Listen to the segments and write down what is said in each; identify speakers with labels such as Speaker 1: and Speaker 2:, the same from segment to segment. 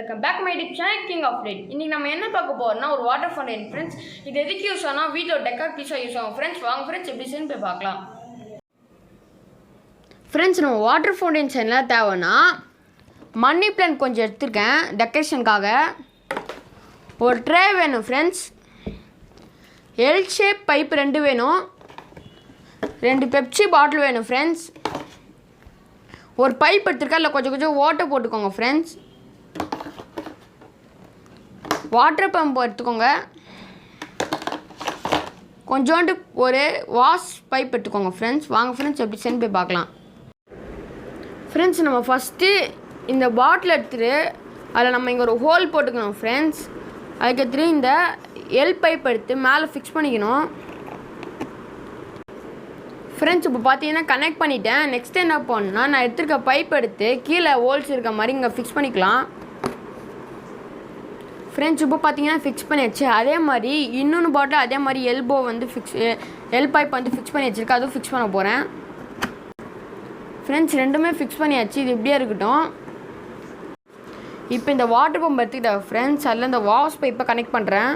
Speaker 1: Welcome back my tip channel king of light. இன்றைக்கி நம்ம என்ன பார்க்க போகிறோம்னா ஒரு வாட்டர் ஃபவுண்டைன் ஃப்ரெண்ட்ஸ். இது எதுக்கு யூஸ் ஆனால் வீட்டில் டெக்கர் பீஸாக யூஸ் ஆகும் ஃப்ரெண்ட்ஸ். வாங்க ஃப்ரெண்ட்ஸ் எப்படி செய்யணும் போய் பார்க்கலாம். ஃப்ரெண்ட்ஸ் நம்ம வாட்டர் ஃபவுண்டைன்ஸ் என்ன தேவைன்னா மணி பிளான்ட் கொஞ்சம் எடுத்துருக்கேன் டெக்கரேஷனுக்காக. ஒரு ட்ரே வேணும் ஃப்ரெண்ட்ஸ். எல் ஷேப் பைப் 2 வேணும். 2 பெப்சி பாட்டில் வேணும் ஃப்ரெண்ட்ஸ். ஒரு பைப் எடுத்துருக்கேன், இல்லை கொஞ்சம் வாட்டர் போட்டுக்கோங்க ஃப்ரெண்ட்ஸ். வாட்டர் பம்ப் எடுத்துக்கோங்க. கொஞ்சோண்டு ஒரு வாஷ் பைப் எடுத்துக்கோங்க ஃப்ரெண்ட்ஸ். வாங்க ஃப்ரெண்ட்ஸ் எப்படி சென்று போய் பார்க்கலாம். ஃப்ரெண்ட்ஸ் நம்ம ஃபஸ்ட்டு இந்த பாட்டில் எடுத்துகிட்டு அதில் நம்ம இங்கே ஒரு ஹோல் போட்டுக்கணும் ஃப்ரெண்ட்ஸ். அதுக்கடுத்து இந்த எல் பைப் எடுத்து மேலே ஃபிக்ஸ் பண்ணிக்கணும் ஃப்ரெண்ட்ஸ். இப்போ பார்த்தீங்கன்னா கனெக்ட் பண்ணிட்டேன். நெக்ஸ்ட் என்ன பண்ணணும்னா நான் எடுத்துருக்க பைப் எடுத்து கீழே ஹோல்ஸ் இருக்க மாதிரி இங்கே ஃபிக்ஸ் பண்ணிக்கலாம் ஃப்ரெண்ட்ஸ். இப்போ பார்த்தீங்கன்னா ஃபிக்ஸ் பண்ணியாச்சு. அதே மாதிரி இன்னொன்று பாட்டில் அதே மாதிரி எல்போ வந்து எல் பைப் வந்து ஃபிக்ஸ் பண்ணி வச்சுருக்கு, அதுவும் ஃபிக்ஸ் பண்ண போகிறேன் ஃப்ரெண்ட்ஸ். ரெண்டுமே ஃபிக்ஸ் பண்ணியாச்சு. இது இப்படியே இருக்கட்டும். இப்போ இந்த வாட்டர் பம்ப் எடுத்துக்கிட்டேன் ஃப்ரெண்ட்ஸ். அதில் இந்த வாஷ் பைப்பை கனெக்ட் பண்ணுறேன்.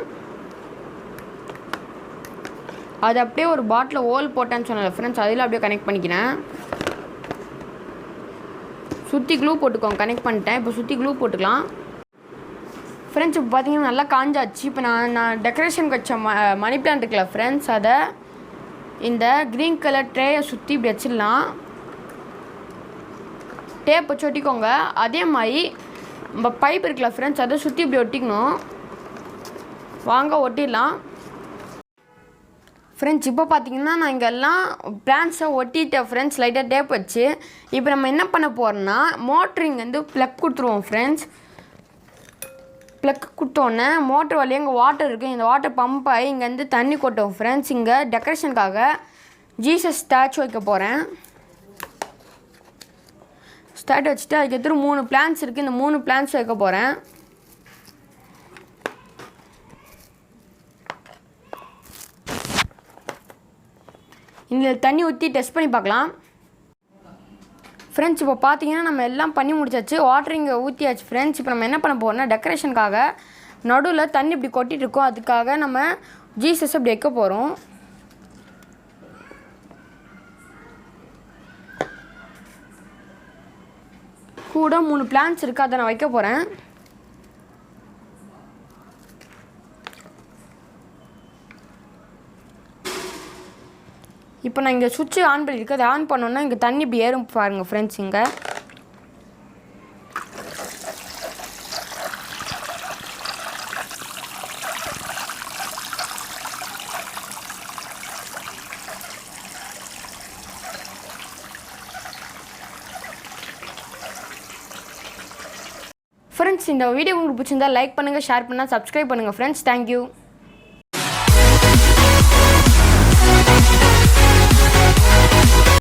Speaker 1: அது அப்படியே ஒரு பாட்டில் ஹோல் போட்டேன்னு சொன்னேன் ஃப்ரெண்ட்ஸ், அதில் அப்படியே கனெக்ட் பண்ணிக்கிறேன். சுற்றி க்ளூ போட்டுக்கோங்க. கனெக்ட் பண்ணிட்டேன். இப்போ சுற்றி க்ளூ போட்டுக்கலாம் ஃப்ரெண்ட்ஸ். இப்போ பார்த்தீங்கன்னா நல்லா காஞ்சாச்சு. இப்போ நான் டெக்கரேஷனுக்கு வச்ச மணி பிளான்ட் இருக்குல்ல ஃப்ரெண்ட்ஸ், அதை இந்த க்ரீன் கலர் ட்ரேயை சுற்றி இப்படி வச்சிடலாம். டேப் வச்சு ஒட்டிக்கோங்க. அதே மாதிரி நம்ம பைப் இருக்குல்ல ஃப்ரெண்ட்ஸ், அதை சுற்றி இப்படி ஒட்டிக்கணும். வாங்க ஒட்டிடலாம் ஃப்ரெண்ட்ஸ். இப்போ பார்த்தீங்கன்னா நான் இங்கெல்லாம் பிளான்ஸை ஒட்டிட்டேன் ஃப்ரெண்ட்ஸ், லைட்டாக டேப் வச்சு. இப்போ நம்ம என்ன பண்ண போகிறோம்னா மோட்டரிங் வந்து ப்ளக் கொடுத்துருவோம் ஃப்ரெண்ட்ஸ். ப்ளக் கொடுத்தோன்னே மோட்டர் வழியாக இங்கே வாட்டர் இருக்குது. இந்த வாட்டர் பம்ப் ஆகி இங்கேருந்து தண்ணி கொட்டும் ஃப்ரெண்ட்ஸ். இங்கே டெக்கரேஷனுக்காக ஜீசஸ் ஸ்டாச்சு வைக்க போகிறேன். ஸ்டார்ட் வச்சுட்டு அதுக்கடுத்து 3 பிளான்ஸ் இருக்குது. இந்த 3 பிளான்ஸ் வைக்க போகிறேன். இதில் தண்ணி ஊற்றி டெஸ்ட் பண்ணி பார்க்கலாம் ஃப்ரெண்ட்ஸ். இப்போ பார்த்தீங்கன்னா நம்ம எல்லாம் பண்ணி முடிச்சாச்சு. வாட்டர் இங்கே ஊற்றியாச்சு ஃப்ரெண்ட்ஸ். இப்போ நம்ம என்ன பண்ண போகிறோம்னா டெக்கரேஷனுக்காக நடுவில் தண்ணி இப்படி கொட்டிகிட்டு இருக்கோம். அதுக்காக நம்ம ஜீசஸ் இப்படி வைக்க போகிறோம். கூட 3 பிளான்ஸ் இருக்குது, அதை நான் வைக்க போகிறேன். இப்போ நான் இங்கே சுவிட்சு ஆன் பண்ணியிருக்கேன். அதை ஆன் பண்ணோன்னா இங்கே தண்ணி இப்படி ஏறும் பாருங்கள் ஃப்ரெண்ட்ஸ். இங்கே ஃப்ரெண்ட்ஸ் இந்த வீடியோ உங்களுக்கு பிடிச்சிருந்தா லைக் பண்ணுங்கள், ஷேர் பண்ணுங்கள், சப்ஸ்கிரைப் பண்ணுங்கள் ஃப்ரெண்ட்ஸ். தேங்க்யூ.